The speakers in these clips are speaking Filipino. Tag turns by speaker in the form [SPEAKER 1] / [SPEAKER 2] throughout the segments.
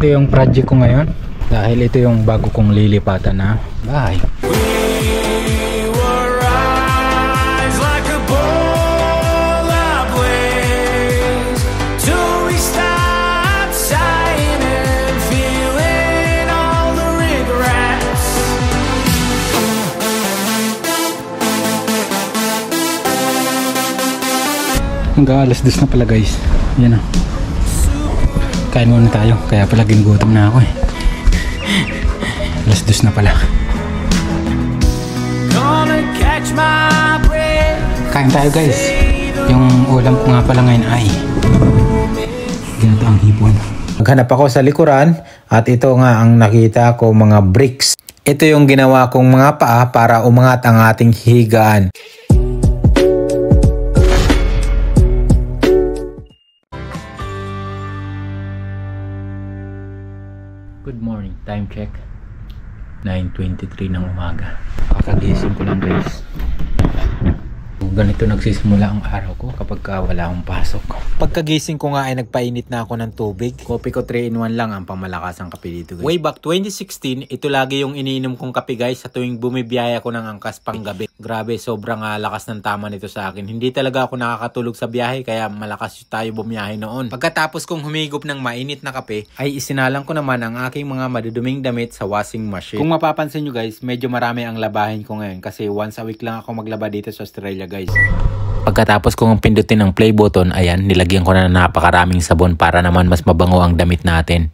[SPEAKER 1] Ito yung project ko ngayon dahil ito yung bago kong lilipatan na bahay. Hanggang alas 2 na pala guys. Yan o. Kain muna tayo. Kaya pala ginugutom na ako eh. Alas 2 na pala. Kain tayo guys. Yung ulam ko nga pala ngayon ay ginataang hipon. Naghanap ako sa likuran at ito nga ang nakita ko, mga bricks. Ito yung ginawa kong mga paa para umangat ang ating higaan. Good morning, time check 9:23 ng umaga. Kakagising ko lang guys. Ganito nagsisimula ang araw ko kapag wala akong pasok. Pagkagising ko nga ay nagpainit na ako ng tubig. Kopi ko 3-in-1 lang ang pamalakas ang kape dito guys. Way back 2016, ito lagi yung iniinom kong kape guys sa tuwing bumibiyaya ko ng angkas pang gabi. Grabe, sobrang lakas ng tama nito sa akin. Hindi talaga ako nakakatulog sa biyahe kaya malakas tayo bumiyahe noon. Pagkatapos kong humigop ng mainit na kape, ay isinalang ko naman ang aking mga maduduming damit sa washing machine. Kung mapapansin nyo guys, medyo marami ang labahin ko ngayon kasi once a week lang ako maglaba dito sa Australia guys. Pagkatapos kong pindutin ang play button, ayan, nilagyan ko na napakaraming sabon para naman mas mabango ang damit natin.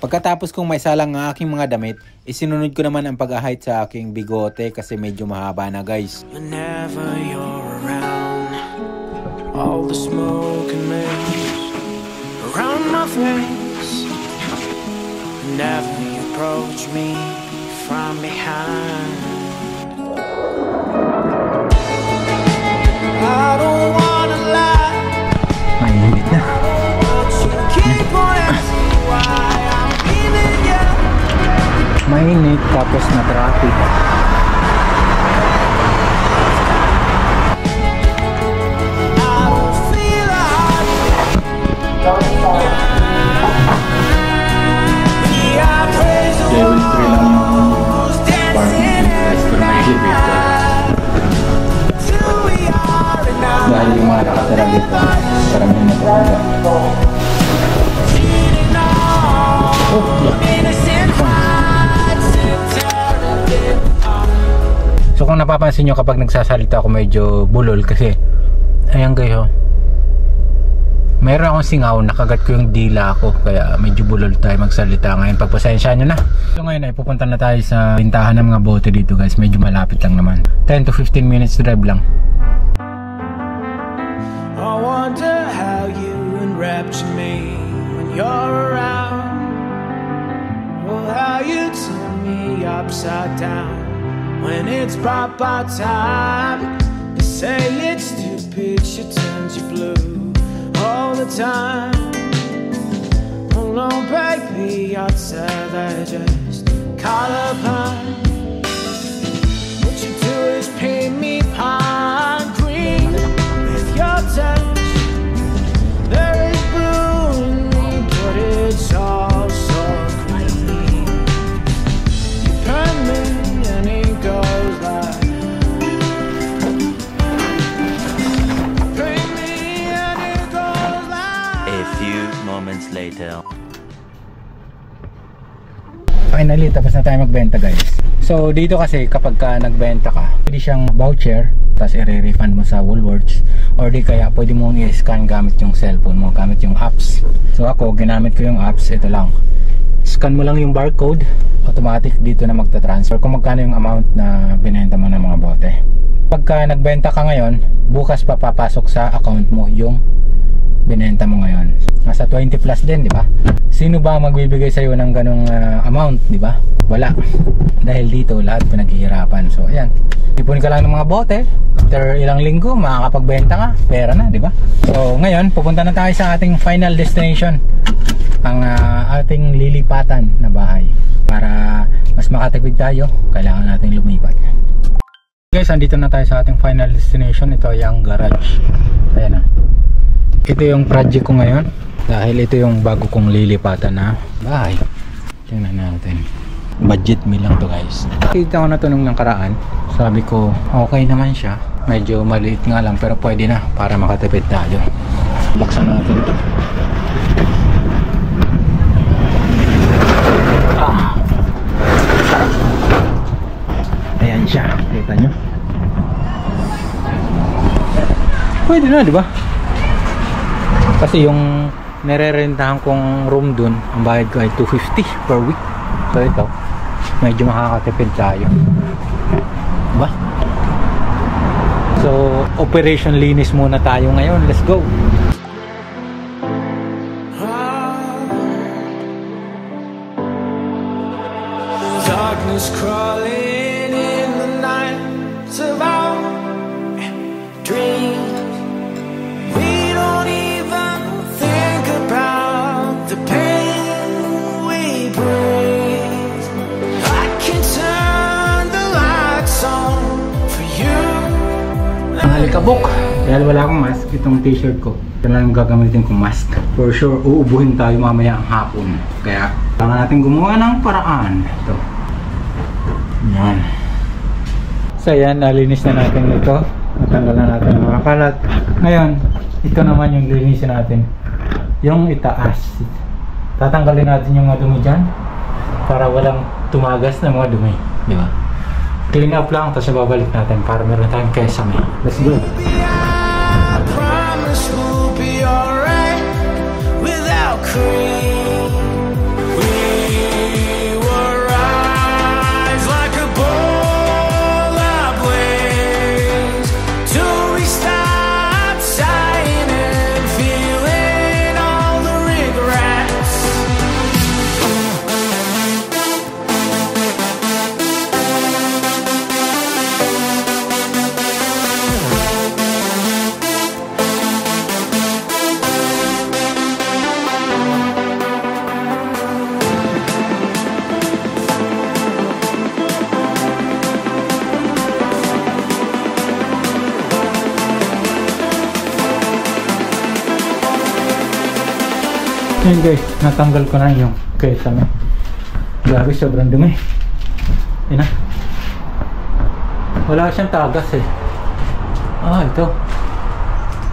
[SPEAKER 1] Pagkatapos kong may salang ang aking mga damit, isinunod ko naman ang pag-ahit sa aking bigote kasi medyo mahaba na guys. Whenever you're around, all the smoke and mirrors around my face. Whenever you approach me from behind, I don't wanna lie. Mainit na. Mainit tapos na traffic. Level 3 lang yung parking place ko na elevator. Dahil yung mga nakatira dito, karamihan na talaga. So kung napapansin nyo kapag nagsasalita ako medyo bulol kasi ayan kayo, meron akong singaw, nakagat ko yung dila ko kaya medyo bulol tayo magsalita ngayon. Pagpasensya nyo na. So ngayon ay pupunta na tayo sa bintahan ng mga bote dito guys. Medyo malapit lang naman, 10 to 15 minutes drive lang. I wonder how you enrapture me when you're around. Oh, how you turn me upside down when it's proper time. You say it's stupid, she turns you blue all the time. Oh no, baby, I'd say they're just colorblind. What you do is paint me pine green with your touch. There is blue in me, but it's all so green. You burn me and it goes like, burn me and it goes like.
[SPEAKER 2] A few moments later.
[SPEAKER 1] Finally, tapos na tayo magbenta guys. So dito kasi kapag ka nagbenta ka, pwede siyang voucher tapos i-refund mo sa Woolworths, or di kaya pwede mong i-scan gamit yung cellphone mo, gamit yung apps. So ako, ginamit ko yung apps, ito lang. Scan mo lang yung barcode, automatic dito na magta-transfer kung magkano yung amount na binenta mo ng mga bote. Pagka nagbenta ka ngayon, bukas pa papasok sa account mo yung binenta mo ngayon. Nasa 20 plus din, di ba? Sino ba magbibigay sa iyo ng ganong amount, di ba? Wala. Dahil dito lahat pinaghihirapan. So ayan, ipon ka lang ng mga bote, after ilang linggo makakapagbenta ka, pera na, di ba? So ngayon pupunta na tayo sa ating final destination, ang ating lilipatan na bahay. Para mas makatipid tayo, kailangan nating lumipat. Guys, andito na tayo sa ating final destination. Ito ay ang garage. Ayan na. Ito yung project ko ngayon. Dahil ito yung bago kong lilipatan na bahay. Tingnan natin. Budget meal lang to guys. Kita ko na to nung nakaraan. Sabi ko okay naman siya. Medyo maliit nga lang pero pwede na para makatipid tayo. Buksan natin to. Ayan siya. Kita nyo. Pwede na, di ba? Kasi yung nire-rentahan kong room dun, ang bayad ko ay $250 per week. So ito, medyo makakatipid tayo. Diba? So, operation linis muna tayo ngayon. Let's go! Darkness crawling in the night of our dreams. We don't even think about the pain we breathe. I can turn the lights on for you. Ang alikabok. Dahil wala akong mask, itong t-shirt ko. Ito lang yung gagamitin kong mask. For sure, uubuhin tayo mamaya ang hapon. Kaya, kailangan natin gumawa ng paraan. Ito. Yan. So yan, nalinis na natin ito. Natanggal na natin ang mga kalat. Ngayon, ito naman yung linisin natin. Yung itaas. Tatanggalin natin yung mga dumi dyan. Para walang tumagas na mga dumi. Di ba? Clean up lang, tapos babalik natin para meron tayong kesame. Let's go! I promise we'll be alright without cream. Ayan guys, natanggal ko na yung kesame. Grabe, sobrang dumi. Ayan na. Wala siyang tagas eh. Ito.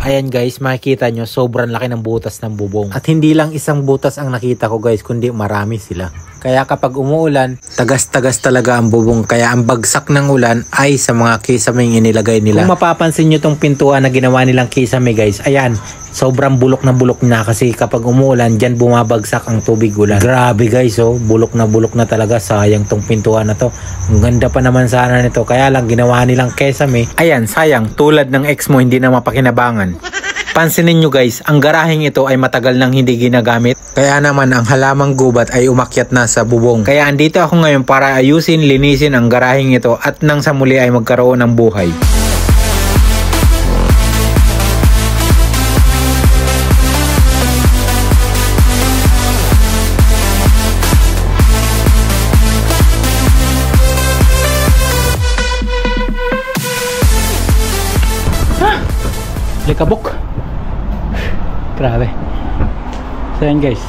[SPEAKER 1] Ayan guys, makikita nyo sobrang laki ng butas ng bubong. At hindi lang isang butas ang nakita ko guys, kundi marami sila. Kaya kapag umuulan, tagas-tagas talaga ang bubong. Kaya ang bagsak ng ulan ay sa mga kisaming inilagay nila. Kung mapapansin nyo tong pintuan na ginawa nilang kisame guys, ayan, sobrang bulok na kasi kapag umuulan, dyan bumabagsak ang tubig ulan. Grabe guys, oh, bulok na talaga. Sayang tong pintuan na to. Ang ganda pa naman sana nito. Kaya lang ginawa nilang kisame. Ayan, sayang. Tulad ng ex mo, hindi na mapakinabangan. Pansinin nyo guys, ang garaheng ito ay matagal nang hindi ginagamit. Kaya naman ang halamang gubat ay umakyat na sa bubong. Kaya andito ako ngayon para ayusin, linisin ang garaheng ito at nang sa muli ay magkaroon ng buhay. Likabok. Grabe. So yan guys,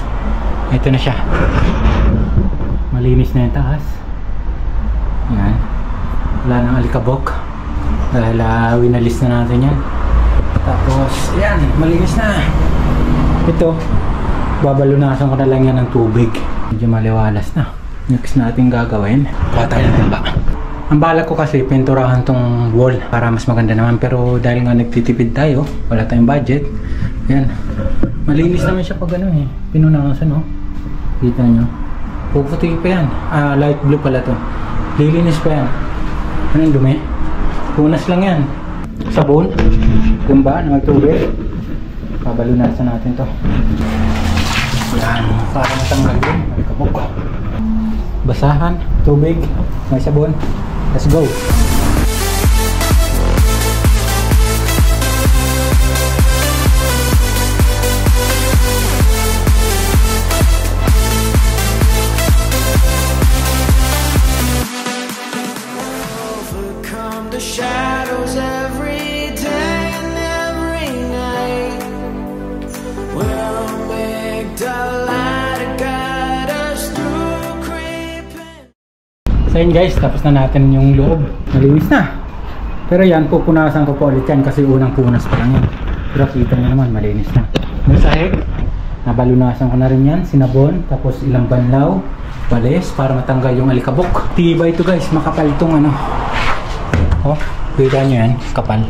[SPEAKER 1] ito na siya. Malinis na yung taas. Yan. Wala nang alikabok dahil winalis na natin yan. Tapos yan, malinis na. Ito, babalunasan ko na lang yan ng tubig. Medyo maliwalas na. Next natin gagawin, patay natin ba? Ang balak ko kasi pinturahan tong wall para mas maganda naman, pero dahil nga nagtitipid tayo, wala tayong budget. Yan. Malinis naman siya pag ano eh. Pinunasan no. Kita nyo. Puputi pa yan. Light blue pala to. Lilinis pa yan. Anong dumi? Punas lang yan. Sabon. Gamba na magtubig. Pabalunasan natin to. Yan. Para matanggal yun. May kabog. Basahan. Tubig. May sabon. Let's go. So yun guys, tapos na natin yung loob. Malinis na. Pero yan, pupunasan ko po ulit yan kasi unang punas pa lang yan. Pero kita nyo naman, malinis na. Yung sahig, nabalunasan ko na rin yan, sinabon, tapos ilang banlaw, balis para matanggal yung alikabok. Tibay ito guys, makapal itong ano. Oh, kita nyo yan, kapal.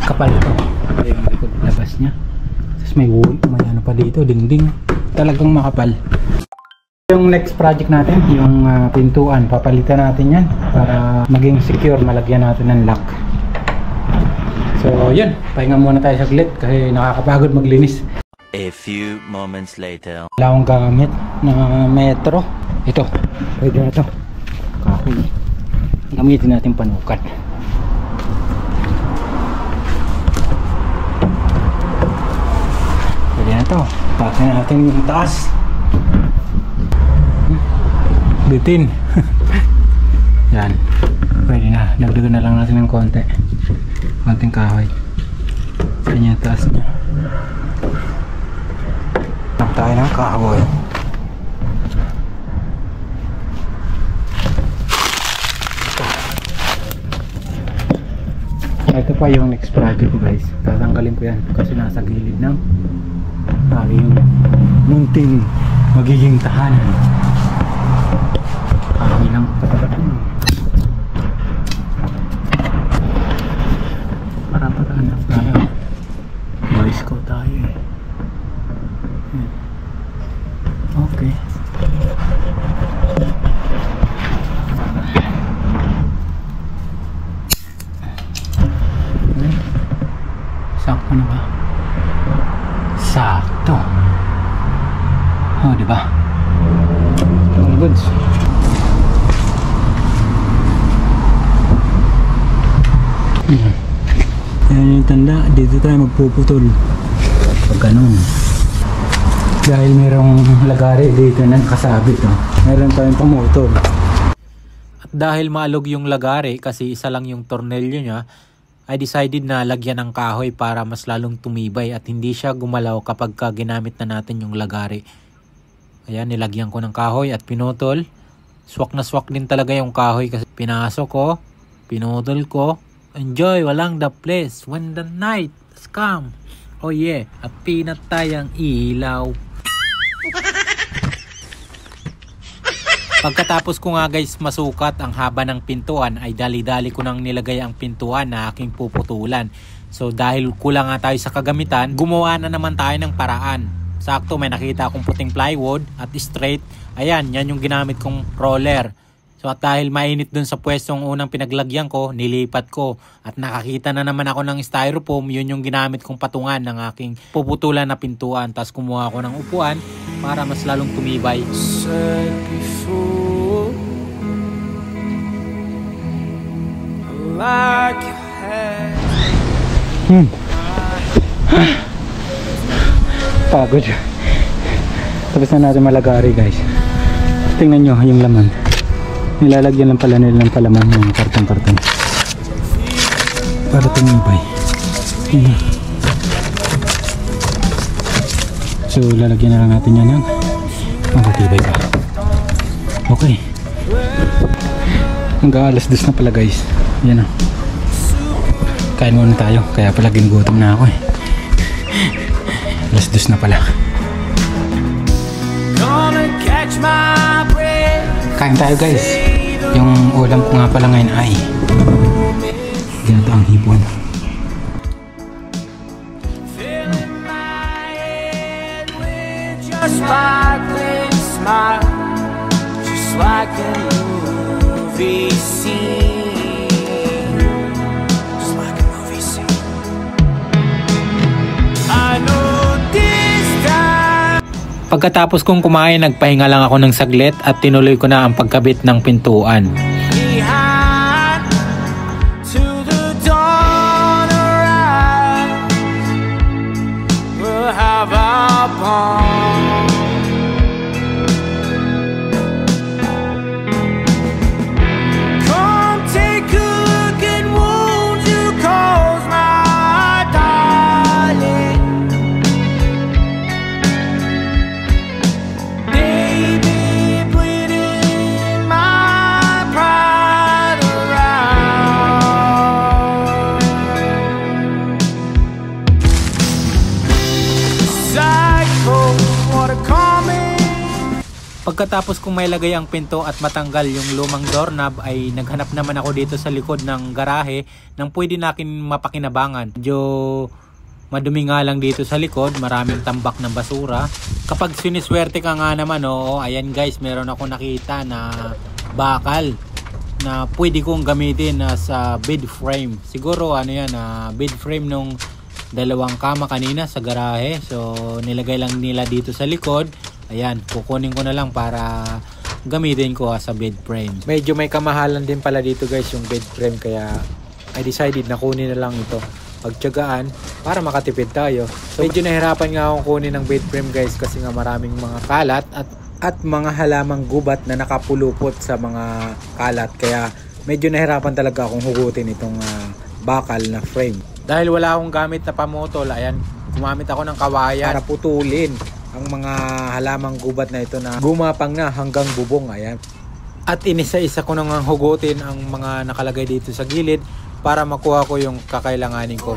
[SPEAKER 1] Kapal ito. Ito yung likod labas niya. Tapos may wool, may ano pa dito, dingding. Talagang makapal. Yung next project natin, yung pintuan, papalitan natin yan para maging secure, malagyan natin ng lock. So yun, pahinga muna tayo saglit kasi nakakapagod maglinis.
[SPEAKER 2] A few moments later.
[SPEAKER 1] Wala akong gamit na metro. Ito, pwede na ito. Kahoy. Gamitin natin panukat. Pwede na ito. Pasin natin yung taas. Bitin. Yan. Pwede na. Dagdagan na lang natin ng konti. Konting kahoy. Ganyan yung taas niya. Tapos tayo ng kahoy. Ito pa yung next project guys. Tatanggalin ko yan kasi nasa gilid ng aking munting magiging tahanan. Kahoy lang. Para-paraan lang tayo. Boy Scout tayo eh. Okay. Sakto na ba? Sakto. Oh, di ba? All goods. Yan yung tanda, dito tayo magpuputol pag ganun. Dahil mayroong lagari dito na nakasabit, oh. Meron tayong pamutol. At dahil maalog yung lagari kasi isa lang yung tornilyo niya, I decided na lagyan ng kahoy para mas lalong tumibay at hindi siya gumalaw kapag ginamit na natin yung lagari. Ayan, nilagyan ko ng kahoy at pinutol. Swak na swak din talaga yung kahoy kasi pinasok ko, pinutol ko. Enjoy, walang the place when the night has come. Oh yeah, at pinatay ang ilaw. Pagkatapos ko nga guys masukat ang haba ng pintuan ay dali-dali ko nang nilagay ang pintuan na aking puputulan. So dahil kulang nga tayo sa kagamitan, gumawa na naman tayo ng paraan. Sakto may nakita akong puting plywood at straight. Ayan, yan yung ginamit kong roller. So at dahil mainit dun sa pwestong unang pinaglagyan ko, nilipat ko. At nakakita na naman ako ng styrofoam, yun yung ginamit kong patungan ng aking puputulan na pintuan. Tapos kumuha ako ng upuan para mas lalong tumibay. Pagod. Tapos na natin malagari guys. Tingnan nyo yung laman. Nilalagyan lang pala nila ng palaman ng karton-karton para tumibay. So lalagyan na lang natin yan ng matibay pa. Okay. Hanggang alas 2 na pala guys. Yan o. Kain muna tayo. Kaya pala ginugutom na ako eh. Alas 2 na pala. Kain tayo guys. Yung ulam ko nga pala ngayon ay ganito ang hipon. Pagkatapos kong kumain, nagpahinga lang ako ng saglit at tinuloy ko na ang pagkabit ng pintuan. Pagkatapos kong may lagay ang pinto at matanggal yung lumang doorknob ay naghanap naman ako dito sa likod ng garahe nang pwede nakin mapakinabangan. Medyo madumi nga lang dito sa likod, maraming tambak ng basura. Kapag siniswerte ka nga naman, ayan guys, meron ako nakita na bakal na pwede kong gamitin sa bed frame. Siguro bed frame nung dalawang kama kanina sa garahe. So nilagay lang nila dito sa likod. Ayan, kukunin ko na lang para gamitin ko sa bed frame. Medyo may kamahalan din pala dito guys yung bed frame, kaya I decided na kunin na lang ito. Pagtiyagaan para makatipid tayo. So medyo nahirapan nga akong kunin ng bed frame guys kasi nga maraming mga kalat at mga halamang gubat na nakapulupot sa mga kalat. Kaya medyo nahirapan talaga akong hugutin itong bakal na frame. Dahil wala akong gamit na pamutol, ayan, gumamit ako ng kawayan para putulin ang mga halamang gubat na ito na gumapang na hanggang bubong. Ayan. At inisa-isa ko nang hugutin ang mga nakalagay dito sa gilid para makuha ko yung kakailanganin ko.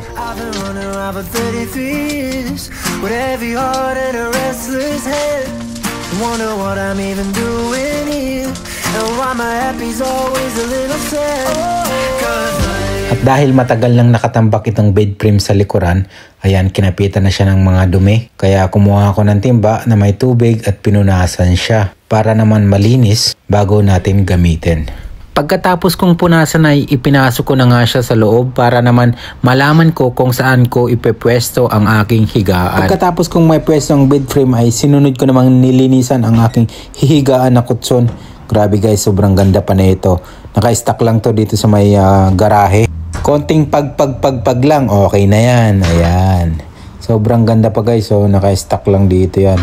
[SPEAKER 1] At dahil matagal nang nakatambak itong bed frame sa likuran, ayan, kinapitan na siya ng mga dumi. Kaya kumuha ako ng timba na may tubig at pinunasan siya para naman malinis bago natin gamitin. Pagkatapos kong punasan ay ipinasok ko na nga siya sa loob para naman malaman ko kung saan ko ipepwesto ang aking higaan. Pagkatapos kong may pwesto ang bed frame ay sinunod ko namang nilinisan ang aking hihigaan na kutson. Grabe guys, sobrang ganda pa na ito. Naka-stack lang to dito sa may garahe. Konting pagpag lang, okay na yan. Ayan. Sobrang ganda pa guys. So naka-stack lang dito yan.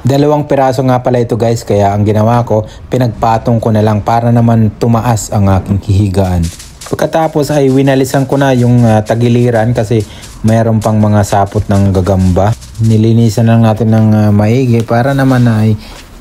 [SPEAKER 1] 2 piraso nga pala ito guys. Kaya ang ginawa ko, pinagpatong ko na lang para naman tumaas ang aking hihigaan. Pagkatapos ay winalisan ko na yung tagiliran kasi mayroon pang mga sapot ng gagamba. Nilinisan lang natin ng maigi para naman ay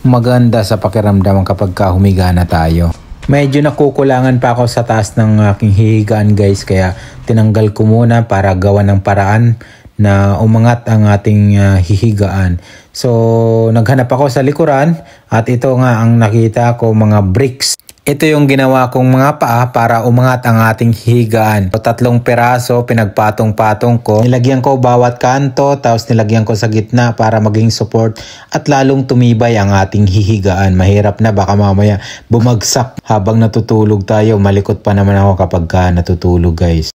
[SPEAKER 1] maganda sa pakiramdam kapag humiga na tayo. Medyo nakukulangan pa ako sa taas ng aking hihigaan guys, kaya tinanggal ko muna para gawa ng paraan na umangat ang ating hihigaan. So naghanap ako sa likuran at ito nga ang nakita ko, mga bricks. Ito yung ginawa kong mga paa para umangat ang ating hihigaan. So 3 piraso pinagpatong-patong ko. Nilagyan ko bawat kanto, tapos nilagyan ko sa gitna para maging support at lalong tumibay ang ating hihigaan. Mahirap na, baka mamaya bumagsak habang natutulog tayo. Malikot pa naman ako kapag natutulog guys.